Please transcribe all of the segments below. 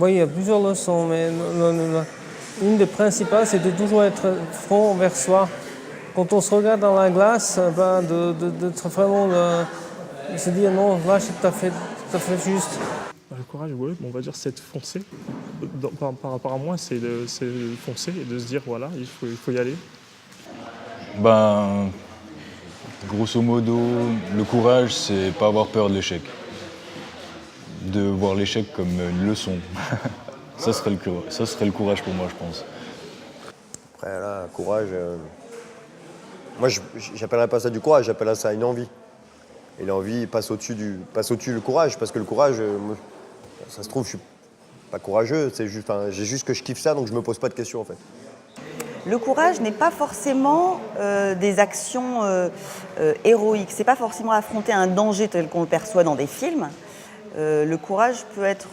Oui, il y a plusieurs leçons, mais une des principales, c'est de toujours être franc vers soi. Quand on se regarde dans la glace, de vraiment se dire non, là, tu as fait juste. Le courage, ouais, on va dire c'est de foncer. Par rapport à moi, c'est de foncer et de se dire voilà, il faut y aller. Ben, grosso modo, le courage, c'est pas avoir peur de l'échec. De voir l'échec comme une leçon. Ça serait le courage pour moi, je pense. Après, là, courage... Moi, j'appellerais pas ça du courage, j'appellerais ça une envie. Et l'envie passe au-dessus du courage, parce que le courage, ça se trouve, je suis pas courageux, c'est juste, j'ai juste que je kiffe ça, donc je me pose pas de questions en fait. Le courage n'est pas forcément des actions héroïques, c'est pas forcément affronter un danger tel qu'on le perçoit dans des films. Le courage peut être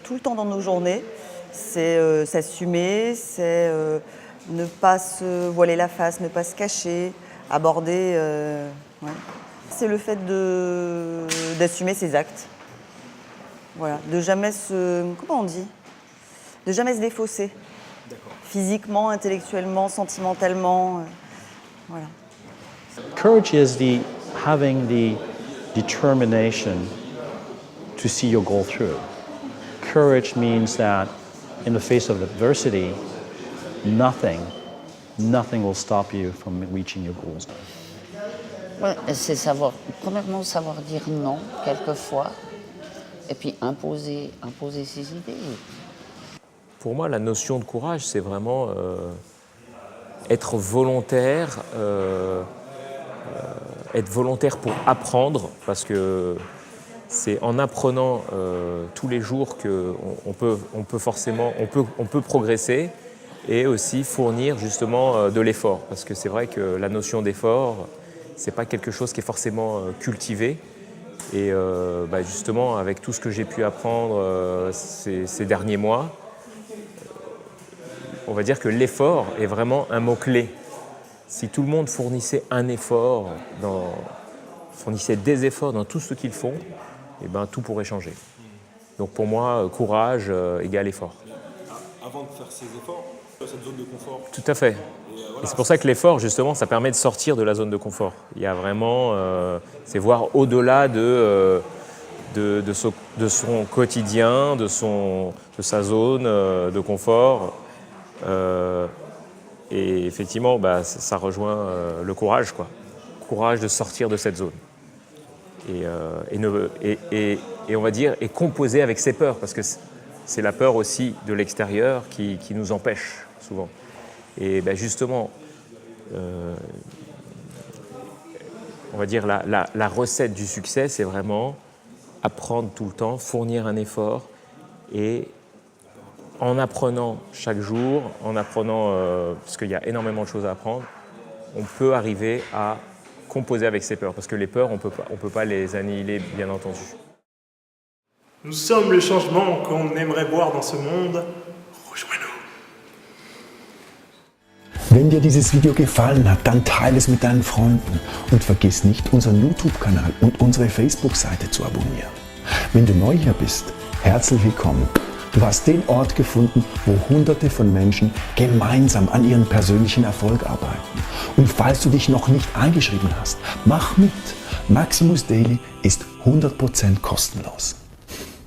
tout le temps dans nos journées, c'est s'assumer, c'est ne pas se voiler la face, ne pas se cacher, aborder... Ouais. C'est le fait d'assumer ses actes. Voilà, de jamais se... Comment on dit ? De jamais se défausser. Physiquement, intellectuellement, sentimentalement. Voilà. Courage is having the determination to see your goal through. Courage means that in the face of adversity, nothing will stop you from reaching your goals. Ouais, c'est premièrement savoir dire non quelquefois, et puis imposer ses idées. Pour moi, la notion de courage, c'est vraiment être volontaire pour apprendre, parce que c'est en apprenant tous les jours qu'on peut progresser et aussi fournir justement de l'effort, parce que c'est vrai que la notion d'effort, c'est pas quelque chose qui est forcément cultivé. Et justement, avec tout ce que j'ai pu apprendre ces derniers mois, on va dire que l'effort est vraiment un mot-clé. Si tout le monde fournissait des efforts dans tout ce qu'ils font, eh ben, tout pourrait changer. Donc pour moi, courage égale effort. Avant de faire ces efforts, cette zone de confort. Tout à fait. Et c'est pour ça que l'effort, justement, ça permet de sortir de la zone de confort. Il y a vraiment, c'est voir au-delà de son quotidien, de sa zone de confort. Et effectivement, ça rejoint le courage, quoi. Courage de sortir de cette zone. Et on va dire, et composer avec ses peurs, parce que c'est la peur aussi de l'extérieur qui nous empêche souvent. Et justement, on va dire la recette du succès, c'est vraiment apprendre tout le temps, fournir un effort, et en apprenant chaque jour, parce qu'il y a énormément de choses à apprendre, on peut arriver à composer avec ses peurs, parce que les peurs, on peut pas les annihiler, bien entendu. Nous sommes le changement qu'on aimerait voir dans ce monde. Rejoins-nous. Wenn dir dieses Video gefallen hat, dann teile es mit deinen Freunden und vergiss nicht, unseren YouTube-Kanal und unsere Facebook-Seite zu abonnieren. Wenn du neu hier bist, herzlich willkommen. Du hast den Ort gefunden, wo Hunderte von Menschen gemeinsam an ihrem persönlichen Erfolg arbeiten. Und falls du dich noch nicht eingeschrieben hast, mach mit. Maximus Daily ist 100% kostenlos.